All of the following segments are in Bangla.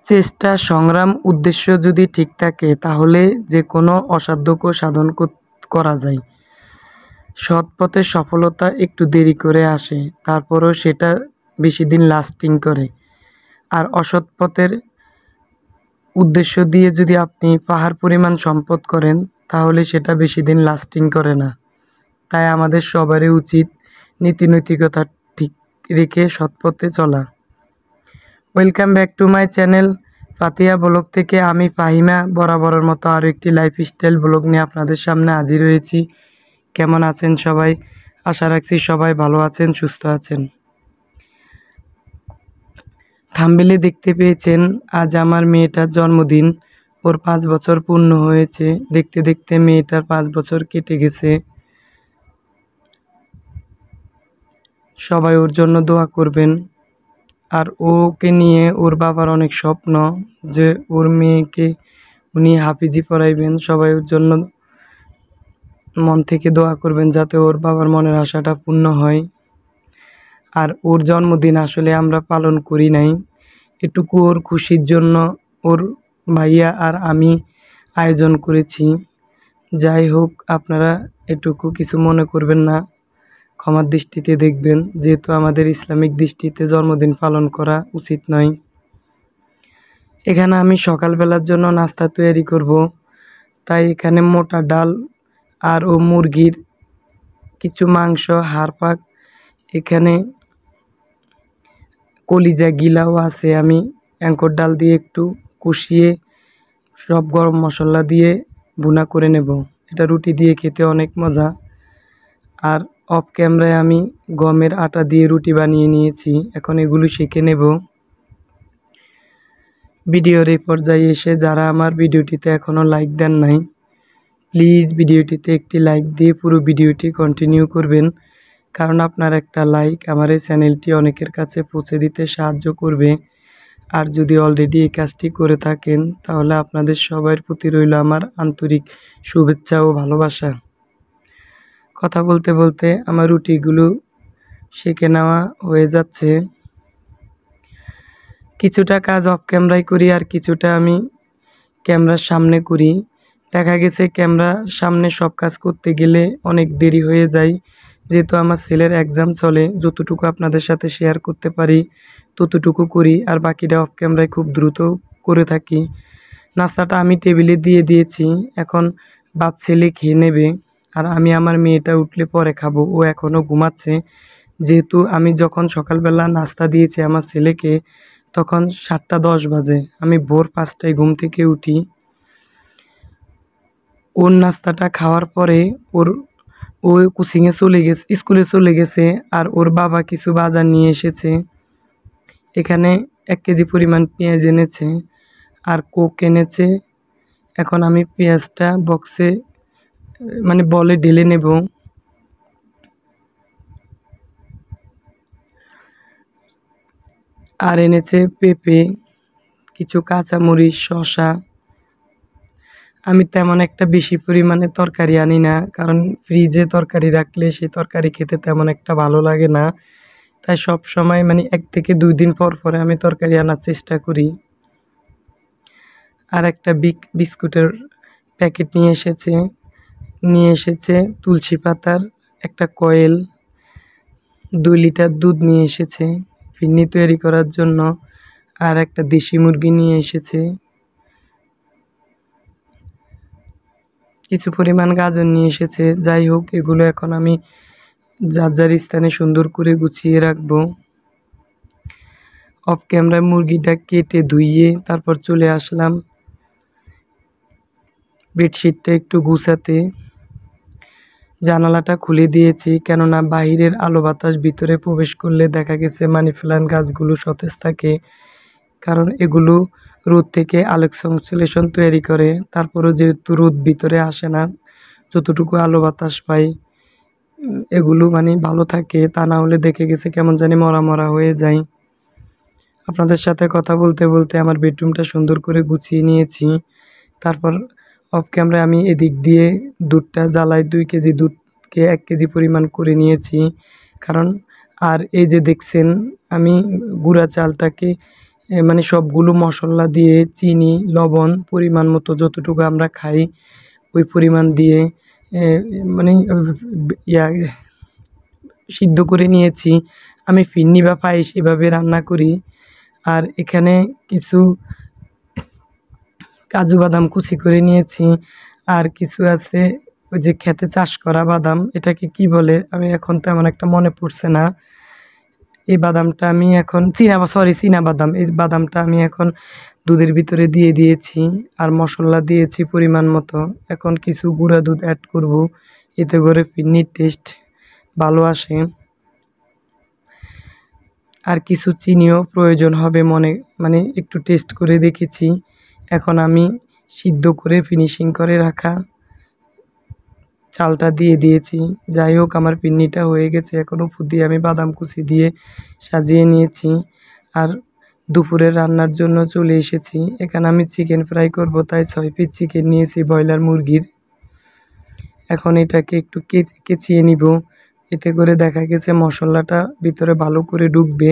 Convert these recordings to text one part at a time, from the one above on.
চেষ্টা, সংগ্রাম, উদ্দেশ্য যদি ঠিক থাকে তাহলে যে কোনো অসাধ্যকে সাধন করা যায়। সৎ পথে সফলতা একটু দেরি করে আসে, তারপরেও সেটা বেশি দিন লাস্টিং করে। আর অসৎ পথের উদ্দেশ্য দিয়ে যদি আপনি পাহাড় পরিমাণ সম্পদ করেন তাহলে সেটা বেশি দিন লাস্টিং করে না। তাই আমাদের সবারই উচিত নীতি নৈতিকতা ঠিক রেখে সৎ পথে চলা। Welcome back to my channel Fatiha blog থেকে আমি ফাহিমা বরাবরের মতো আরও একটি লাইফস্টাইল ব্লগ নিয়ে আপনাদের সামনে হাজির হয়েছি। কেমন আছেন সবাই? আশা রাখছি সবাই ভালো আছেন, সুস্থ আছেন। থাম্বনেলে দেখতে পেয়েছেন আজ আমার মেয়েটার জন্মদিন। ওর 5 বছর পূর্ণ হয়েছে। দেখতে দেখতে মেয়েটার 5 বছর কেটে গেছে। সবাই ওর জন্য দোয়া করবেন। আর ওকে নিয়ে ওর বাবার অনেক স্বপ্ন যে ওর মেয়েকে উনি হাফিজি পড়াইবেন। সবাই ওর জন্য মন থেকে দোয়া করবেন যাতে ওর বাবার মনের আশাটা পূর্ণ হয়। আর ওর জন্মদিন আসলে আমরা পালন করি নাই, এটুকু ওর খুশির জন্য ওর ভাইয়া আর আমি আয়োজন করেছি। যাই হোক, আপনারা এটুকু কিছু মনে করবেন না, ক্ষমার দৃষ্টিতে দেখবেন, যেহেতু আমাদের ইসলামিক দৃষ্টিতে জন্মদিন পালন করা উচিত নয়। এখানে আমি সকালবেলার জন্য নাস্তা তৈরি করব, তাই এখানে মোটা ডাল আর ও মুরগির কিছু মাংস, হাড় পাক, এখানে কলিজা গিলাও আছে। আমি অ্যাঙ্কর ডাল দিয়ে একটু কষিয়ে সব গরম মশলা দিয়ে ভুনা করে নেব। এটা রুটি দিয়ে খেতে অনেক মজা। আর অফ ক্যামেরায় আমি গমের আটা দিয়ে রুটি বানিয়ে নিয়েছি, এখন এগুলো সেঁকে নেব। ভিডিওর এই পর্যায়ে এসে যারা আমার ভিডিওটিতে এখনও লাইক দেন নাই, প্লিজ ভিডিওটিতে একটি লাইক দিয়ে পুরো ভিডিওটি কন্টিনিউ করবেন, কারণ আপনার একটা লাইক আমার এই চ্যানেলটি অনেকের কাছে পৌঁছে দিতে সাহায্য করবে। আর যদি অলরেডি এই কাজটি করে থাকেন তাহলে আপনাদের সবার প্রতি রইল আমার আন্তরিক শুভেচ্ছা ও ভালোবাসা। কথা বলতে বলতে আমার রুটিগুলো সেঁকে নেওয়া হয়ে যাচ্ছে। কিছুটা কাজ অফ ক্যামেরায় করি আর কিছুটা আমি ক্যামেরার সামনে করি। দেখা গেছে ক্যামেরার সামনে সব কাজ করতে গেলে অনেক দেরি হয়ে যায়, যেহেতু আমার ছেলের এক্সাম চলে। যতটুকু আপনাদের সাথে শেয়ার করতে পারি ততটুকু করি, আর বাকিটা অফ ক্যামেরায় খুব দ্রুত করে থাকি। নাস্তাটা আমি টেবিলে দিয়ে দিয়েছি, এখন বাপ ছেলে খেয়ে নেবে। আর আমি আমার মেয়েটা উঠলে পরে খাবো, ও এখনও ঘুমাচ্ছে। যেহেতু আমি যখন সকালবেলা নাস্তা দিয়েছি আমার ছেলেকে তখন 7:10 বাজে, আমি ভোর 5টায় ঘুম থেকে উঠি। ওর নাস্তাটা খাওয়ার পরে ও কোচিংয়ে চলে গেছে, স্কুলে চলে গেছে। আর ওর বাবা কিছু বাজার নিয়ে এসেছে। এখানে 1 কেজি পরিমাণ পেঁয়াজ এনেছে আর কোক এনেছে। এখন আমি পেঁয়াজটা বক্সে বলে ঢেলে নেব। আর এনেছে পেঁপে, কিছু কাঁচামরিচ, শসা। আমি তেমন একটা বেশি পরিমাণে তরকারি আনি না, কারণ ফ্রিজে তরকারি রাখলে সেই তরকারি খেতে তেমন একটা ভালো লাগে না। তাই সব সময় 1 থেকে 2 দিন পর পরে আমি তরকারি আনার চেষ্টা করি। আর একটা বিস্কুটের প্যাকেট নিয়ে এসেছে তুলসী পাতার একটা কয়েল। 2 লিটার দুধ নিয়ে এসেছে ফিরনি তৈরি করার জন্য। আর একটা দেশি মুরগি নিয়ে এসেছে। কিছু পরিমাণ গাজর নিয়ে এসেছে। যাই হোক, এগুলো এখন আমি যার যার স্থানে সুন্দর করে গুছিয়ে রাখবো। অফ ক্যামেরায় মুরগিটা কেটে ধুইয়ে তারপর চলে আসলাম বেডশিটটা একটু গুছাতে। জানালাটা খুলে দিয়েছি, কেননা বাহিরের আলো বাতাস ভিতরে প্রবেশ করলে দেখা গেছে মানি প্ল্যান্ট গাছগুলো সতেজ থাকে, কারণ এগুলো রোদ থেকে আলোক সংশ্লেষণ তৈরি করে। তারপরও যেহেতু রোদ ভিতরে আসে না, যতটুকু আলো বাতাস পাই এগুলো ভালো থাকে। তা না হলে দেখে গেছে কেমন জানি মরা মরা হয়ে যায়। আপনাদের সাথে কথা বলতে বলতে আমার বেডরুমটা সুন্দর করে গুছিয়ে নিয়েছি। তারপর অফ ক্যামেরায় আমি এদিক দিয়ে দুধটা জ্বালাই, 2 কেজি দুধকে 1 কেজি পরিমাণ করে নিয়েছি। কারণ আর এই যে দেখছেন আমি গুঁড়া চালটাকে মানে সবগুলো মশলা দিয়ে চিনি লবণ পরিমাণ মতো যতটুকু আমরা খাই ওই পরিমাণ দিয়ে মানে ইয়া সিদ্ধ করে নিয়েছি। আমি ফিরনি বা পায়েস এভাবে রান্না করি। আর এখানে কিছু কাজু বাদাম কুচি করে নিয়েছি, আর কিছু আছে ওই যে খেতে চাষ করা বাদাম, এটাকে কি বলে আমি এখন তেমন একটা মনে পড়ছে না। এই বাদামটা আমি এখন চীনা বাদাম, এই বাদামটা আমি এখন দুধের ভিতরে দিয়ে দিয়েছি আর মশলা দিয়েছি পরিমাণ মতো। এখন কিছু গুঁড়া দুধ অ্যাড করব, এতে করে ফিরনির টেস্ট ভালো আসে। আর কিছু চিনিও প্রয়োজন হবে মানে একটু টেস্ট করে দেখেছি। এখন আমি সিদ্ধ করে ফিনিশিং করে রাখা চালটা দিয়ে দিয়েছি। যাই হোক, আমার পিন্নিটা হয়ে গেছে। এখন উপর দিয়ে আমি বাদাম কুচি দিয়ে সাজিয়ে নিয়েছি। আর দুপুরের রান্নার জন্য চলে এসেছি। এখানে আমি চিকেন ফ্রাই করব, তাই 6 পিস চিকেন নিয়েছি ব্রয়লার মুরগির। এখন এটাকে একটু কেচিয়ে নিব, এতে করে দেখা গেছে মশলাটা ভিতরে ভালো করে ঢুকবে।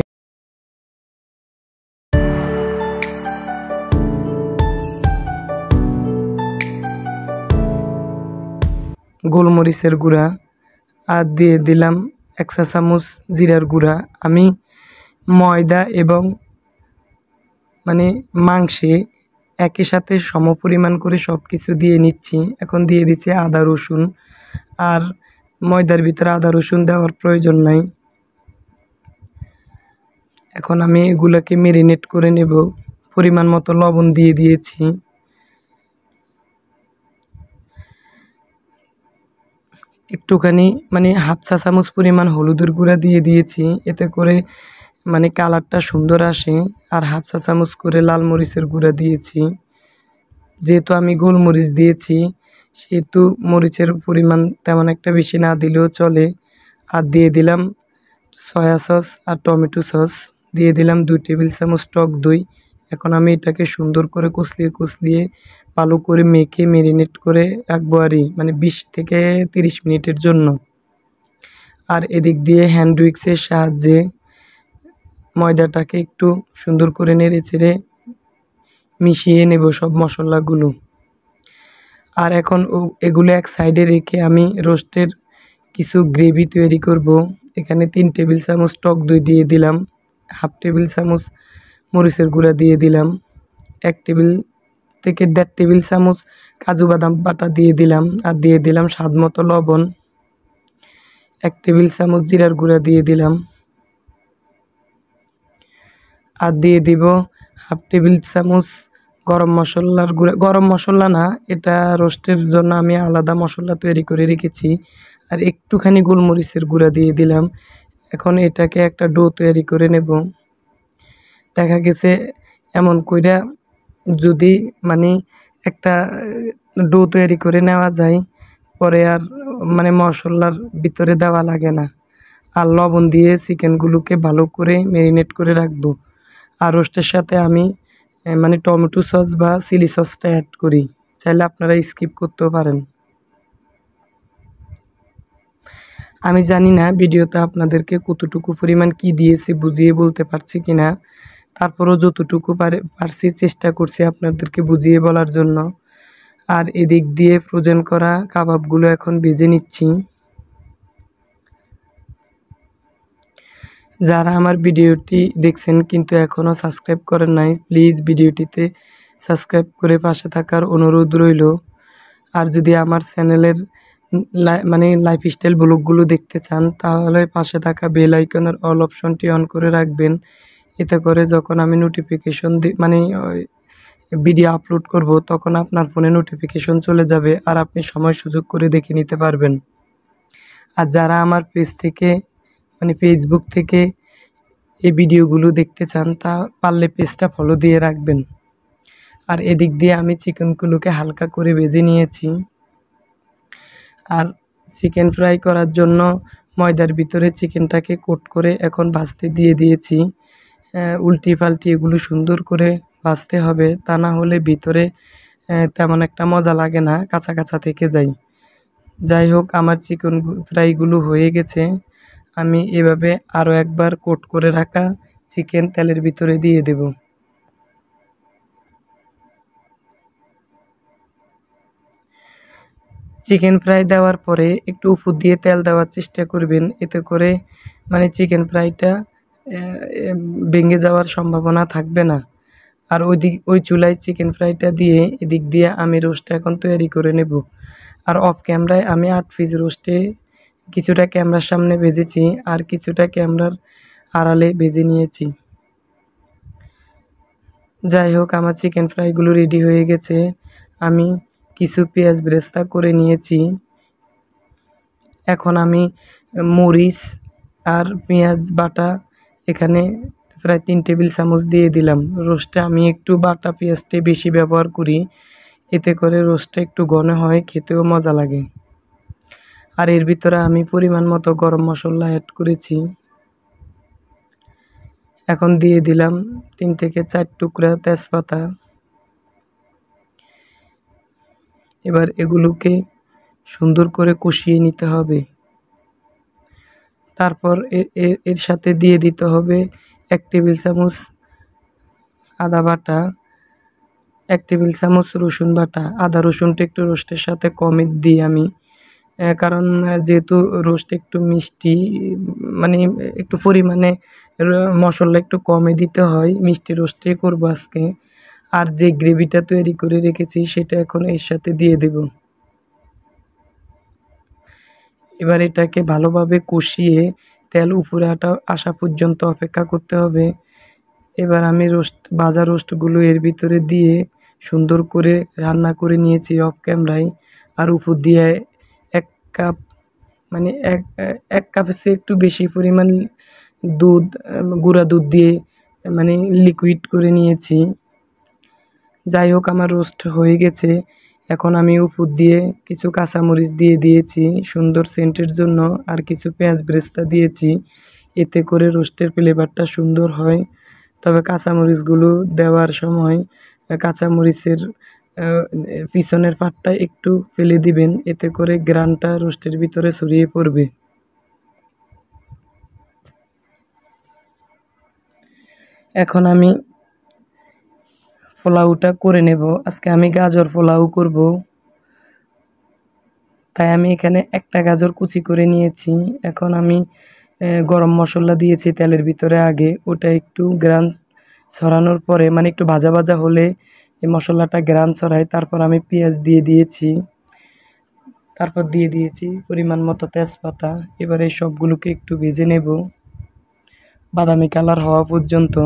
গোলমরিচের গুঁড়া আর দিয়ে দিলাম 1 চা চামচ জিরার গুঁড়া। আমি ময়দা এবং মানে মাংসে একই সাথে সমপরিমাণ করে সব কিছু দিয়ে নিচ্ছি। এখন দিয়ে দিচ্ছি আদা রসুন, আর ময়দার ভিতরে আদা রসুন দেওয়ার প্রয়োজন নাই। এখন আমি এগুলোকে মেরিনেট করে নেব। পরিমাণ মতো লবণ দিয়ে দিয়েছি। একটুখানি মানে 1/2 চা চামচ পরিমাণ হলুদের গুঁড়া দিয়ে দিয়েছি, এতে করে মানে কালারটা সুন্দর আসে। আর 1/2 চা চামচ করে লাল মরিচের গুঁড়া দিয়েছি। যেহেতু আমি গোলমরিচ দিয়েছি সেহেতু মরিচের পরিমাণ তেমন একটা বেশি না দিলেও চলে। আর দিয়ে দিলাম সয়া সস আর টমেটো সস, দিয়ে দিলাম 2 টেবিল চামচ টক দই। এখন আমি এটাকে সুন্দর করে কষলিয়ে ভালো করে মেখে মেরিনেট করে রাখবো মানে 20 থেকে 30 মিনিটের জন্য। আর এদিক দিয়ে হ্যান্ড উইক্সের সাহায্যে ময়দাটাকে একটু সুন্দর করে নেড়ে চেড়ে মিশিয়ে নেব সব মশলাগুলো। আর এখন এগুলো এক সাইডে রেখে আমি রোস্টের কিছু গ্রেভি তৈরি করব। এখানে 3 টেবিল চামচ টক দই দিয়ে দিলাম, 1/2 টেবিল চামচ মরিচের গুঁড়া দিয়ে দিলাম, 1 টেবিল থেকে 1.5 টেবিল চামচ কাজু বাদাম বাটা দিয়ে দিলাম, আর দিয়ে দিলাম স্বাদ মতো লবণ, 1 টেবিল চামচ জিরার গুঁড়া দিয়ে দিলাম, আর দিয়ে দিব 1/2 টেবিল চামচ গরম মশলার গুঁড়া। গরম মশলা না, এটা রোস্টের জন্য আমি আলাদা মশলা তৈরি করে রেখেছি। আর একটুখানি গোলমরিচের গুঁড়া দিয়ে দিলাম। এখন এটাকে একটা ডো তৈরি করে নেব। দেখা গেছে এমন কইরা যদি মানে একটা ডো তৈরি করে নেওয়া যায়, পরে আর মানে মশলার ভিতরে দেওয়া লাগে না। আর লবণ দিয়ে চিকেনগুলোকে ভালো করে ম্যারিনেট করে রাখবো। আর রোস্টের সাথে আমি মানে টমেটো সস বা চিলি সসটা অ্যাড করি, চাইলে আপনারা স্কিপ করতেও পারেন। আমি জানি না ভিডিওতে আপনাদেরকে কতটুকু পরিমাণ কি দিয়েছি বুঝিয়ে বলতে পারছি কিনা, তারপরও যতটুকু পারছি চেষ্টা করছি আপনাদেরকে বুঝিয়ে বলার জন্য। আর এদিক দিয়ে ফ্রোজেন করা কাবাবগুলো এখন ভেজে নিচ্ছি। যারা আমার ভিডিওটি দেখছেন কিন্তু এখনও সাবস্ক্রাইব করেন নাই, প্লিজ ভিডিওটিতে সাবস্ক্রাইব করে পাশে থাকার অনুরোধ রইল। আর যদি আমার চ্যানেলের মানে লাইফস্টাইল ব্লগগুলো দেখতে চান, তাহলে পাশে থাকা বেল আইকনের অল অপশনটি অন করে রাখবেন। এতে করে যখন আমি নোটিফিকেশন মানে ভিডিও আপলোড করব, তখন আপনার ফোনে নোটিফিকেশন চলে যাবে আর আপনি সময় সুযোগ করে দেখে নিতে পারবেন। আর যারা আমার পেজ থেকে মানে ফেসবুক থেকে এই ভিডিওগুলো দেখতে চান, তা পারলে পেজটা ফলো দিয়ে রাখবেন। আর এদিক দিয়ে আমি চিকেনগুলোকে হালকা করে ভেজে নিয়েছি। আর চিকেন ফ্রাই করার জন্য ময়দার ভিতরে চিকেনটাকে কোট করে এখন ভাজতে দিয়ে দিয়েছি। উল্টি পাল্টি এগুলো সুন্দর করে ভাজতে হবে, তা না হলে ভিতরে তেমন একটা মজা লাগে না, কাঁচা কাঁচা থেকে যায়। যাই হোক, আমার চিকেন ফ্রাইগুলো হয়ে গেছে। আমি এভাবে আরও একবার কোট করে রাখা চিকেন তেলের ভিতরে দিয়ে দেব। চিকেন ফ্রাই দেওয়ার পরে একটু উপর দিয়ে তেল দেওয়ার চেষ্টা করবেন, এতে করে মানে চিকেন ফ্রাইটা ভেঙে যাওয়ার সম্ভাবনা থাকবে না। আর ওই চুলায় চিকেন ফ্রাইটা দিয়ে এদিক দিয়ে আমি রোস্টটা এখন তৈরি করে নেব। আর অফ ক্যামেরায় আমি 8 পিস রোস্টে কিছুটা ক্যামেরার সামনে ভেজেছি আর কিছুটা ক্যামেরার আড়ালে ভেজে নিয়েছি। যাই হোক, আমার চিকেন ফ্রাইগুলো রেডি হয়ে গেছে। আমি কিছু পেঁয়াজ বেরেস্তা করে নিয়েছি। এখন আমি মরিচ আর পেঁয়াজ বাটা এখানে প্রায় 3 টেবিল চামচ দিয়ে দিলাম। রোস্টে আমি একটু বাটা পেঁয়াজটা বেশি ব্যবহার করি, এতে করে রোস্টটা একটু ঘন হয়, খেতেও মজা লাগে। আর এর ভিতরে আমি পরিমাণ মতো গরম মশলা অ্যাড করেছি। এখন দিয়ে দিলাম 3 থেকে 4 টুকরা তেজপাতা। এবার এগুলোকে সুন্দর করে কষিয়ে নিতে হবে। তারপর এর সাথে দিয়ে দিতে হবে 1 টেবিল চামচ আদা বাটা, 1 টেবিল চামচ রসুন বাটা। আদা রসুনটা একটু রোস্টের সাথে কমই দিই আমি, কারণ যেহেতু রোস্ট একটু মিষ্টি, মানে একটু পরিমাণে মশলা একটু কমে দিতে হয়, মিষ্টি রোস্টে করবো আজকে। আর যে গ্রেভিটা তৈরি করে রেখেছি সেটা এখন এর সাথে দিয়ে দেব। এবার এটাকে ভালোভাবে কষিয়ে তেল উপরে আসা পর্যন্ত অপেক্ষা করতে হবে। এবার আমি ভাজা রোস্টগুলো এর ভিতরে দিয়ে সুন্দর করে রান্না করে নিয়েছি অফ ক্যামেরায়। আর উপর দিয়ে 1 কাপ, মানে এক কাপের চেয়ে একটু বেশি পরিমাণ দুধ, গুঁড়া দুধ দিয়ে মানে লিকুইড করে নিয়েছি। যাই হোক, আমার রোস্ট হয়ে গেছে। এখন আমি উপর দিয়ে কিছু কাঁচামরিচ দিয়ে দিয়েছি সুন্দর সেন্টের জন্য, আর কিছু পেঁয়াজ বেরেস্তা দিয়েছি, এতে করে রোস্টের ফ্লেভারটা সুন্দর হয়। তবে কাঁচামরিচগুলো দেওয়ার সময় কাঁচামরিচের পিছনের পাটটা একটু ফেলে দিবেন, এতে করে ঘ্রাণটা রোস্টের ভিতরে ছড়িয়ে পড়বে। এখন আমি পোলাওটা করে নেব। আজকে আমি গাজর পোলাও করব, তাই আমি এখানে একটা গাজর কুচি করে নিয়েছি। এখন আমি গরম মশলা দিয়েছি তেলের ভিতরে আগে, ওটা একটু ঘ্রাণ ছড়ানোর পরে, মানে একটু ভাজা ভাজা হলে এই মশলাটা ঘ্রাণ ছড়ায়। তারপর আমি পেঁয়াজ দিয়ে দিয়েছি, তারপর দিয়ে দিয়েছি পরিমাণ মতো তেজপাতা। এবার এই সবগুলোকে একটু ভেজে নেব বাদামি কালার হওয়া পর্যন্ত।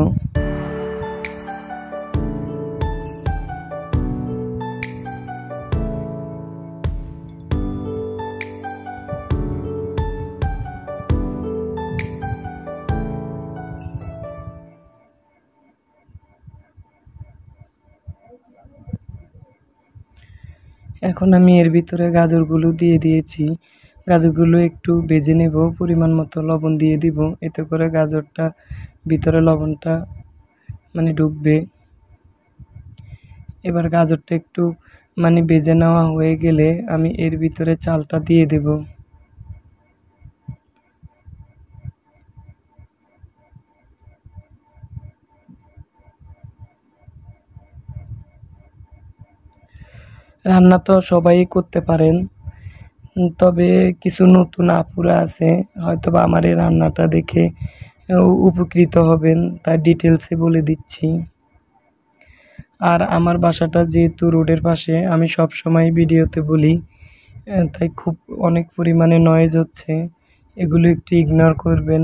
এখন আমি এর ভিতরে গাজরগুলো দিয়ে দিয়েছি। গাজরগুলো একটু ভেজে নেব, পরিমাণ মতো লবণ দিয়ে দিব, এতে করে গাজরটা ভিতরে লবণটা মানে ঢুকবে। এবার গাজরটা একটু মানে ভেজে নেওয়া হয়ে গেলে আমি এর ভিতরে চালটা দিয়ে দেব। রান্না তো সবাই করতে পারেন, তবে কিছু নতুন আপুরা আছে হয়তোবা আমার এই রান্নাটা দেখে উপকৃত হবেন, তাই ডিটেলসে বলে দিচ্ছি। আর আমার বাসাটা যেহেতু রোডের পাশে, আমি সব সময় ভিডিওতে বলি, তাই খুব অনেক পরিমাণে নয়েজ হচ্ছে, এগুলো একটু ইগনোর করবেন।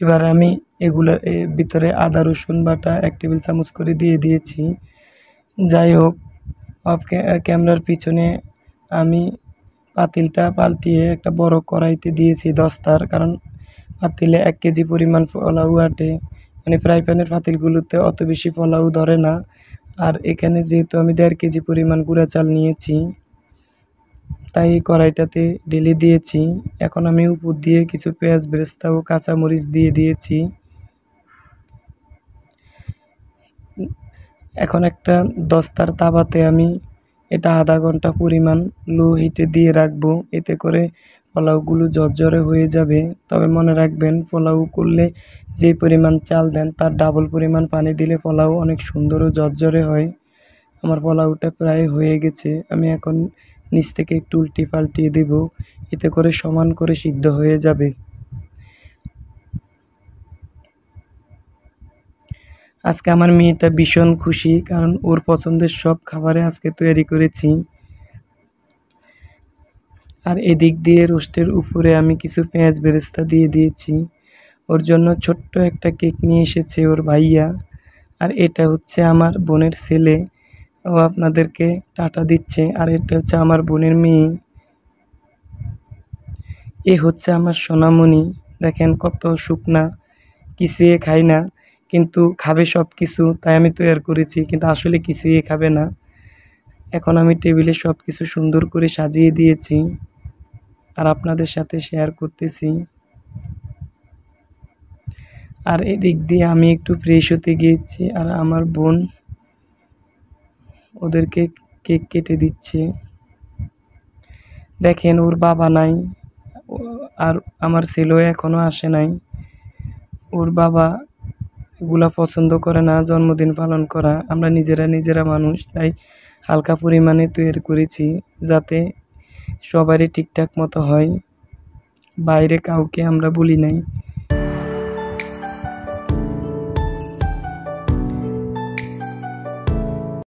এবার আমি এগুলোর ভিতরে আদা রসুন বাটা 1 টেবিল চামচ করে দিয়ে দিয়েছি। যাই হোক, অফ ক্যামেরার পিছনে আমি পাতিলটা পাল্টিয়ে একটা বড় কড়াইতে দিয়েছি দস্তার, কারণ পাতিলে 1 কেজি পরিমাণ পোলাও আটে, মানে ফ্রাই প্যানের পাতিলগুলোতে অত বেশি পোলাও ধরে না। আর এখানে যেহেতু আমি 1.5 কেজি পরিমাণ গুঁড়া চাল নিয়েছি, তাই কড়াইটাতে ঢেলে দিয়েছি। এখন আমি উপর দিয়ে কিছু পেঁয়াজ বেরেস্তা ও কাঁচামরিচ দিয়ে দিয়েছি। এখন একটা দস্তার তাওয়াতে আমি এটা আধা ঘন্টা পরিমাণ লো হিটে দিয়ে রাখবো, এতে করে পোলাওগুলো ঝরঝরে হয়ে যাবে। তবে মনে রাখবেন, পোলাও করলে যে পরিমাণ চাল দেন তার ডাবল পরিমাণ পানি দিলে পোলাও অনেক সুন্দর ও ঝরঝরে হয়। আমার পোলাওটা প্রায় হয়ে গেছে। আমি এখন নিচ থেকে একটু উল্টে পাল্টিয়ে দেব, এতে করে সমান করে সিদ্ধ হয়ে যাবে। আজকে আমার মেয়েটা ভীষণ খুশি, কারণ ওর পছন্দের সব খাবারে আজকে তৈরি করেছি। আর এদিক দিয়ে রোস্টের উপরে আমি কিছু পেঁয়াজ বেরেস্তা দিয়ে দিয়েছি। ওর জন্য ছোট্ট একটা কেক নিয়ে এসেছে ওর ভাইয়া। আর এটা হচ্ছে আমার বোনের ছেলে, ও আপনাদেরকে টাটা দিচ্ছে। আর এটা হচ্ছে আমার বোনের মেয়ে, এ হচ্ছে আমার সোনামণি। দেখেন কত শুকনা, কিছুই খায় না, কিন্তু খাবে সব কিছু, তাই আমি তৈরি করেছি, কিন্তু আসলে কিছুই খাবে না। এখন আমি টেবিলে সব কিছু সুন্দর করে সাজিয়ে দিয়েছি আর আপনাদের সাথে শেয়ার করতেছি। আর এদিক দিয়ে আমি একটু ফ্রেশ হতে গিয়েছি, আর আমার বোন ওদেরকে কেক কেটে দিচ্ছে। দেখেন ওর বাবা নাই, আর আমার ছেলেও এখনও আসে নাই। ওর বাবা এগুলা পছন্দ করে না জন্মদিন পালন করা। আমরা নিজেরা মানুষ, তাই হালকা পরিমাণে তৈরি করেছি, যাতে সবারই ঠিকঠাক মতো হয়। বাইরে কাউকে আমরা বলি নাই।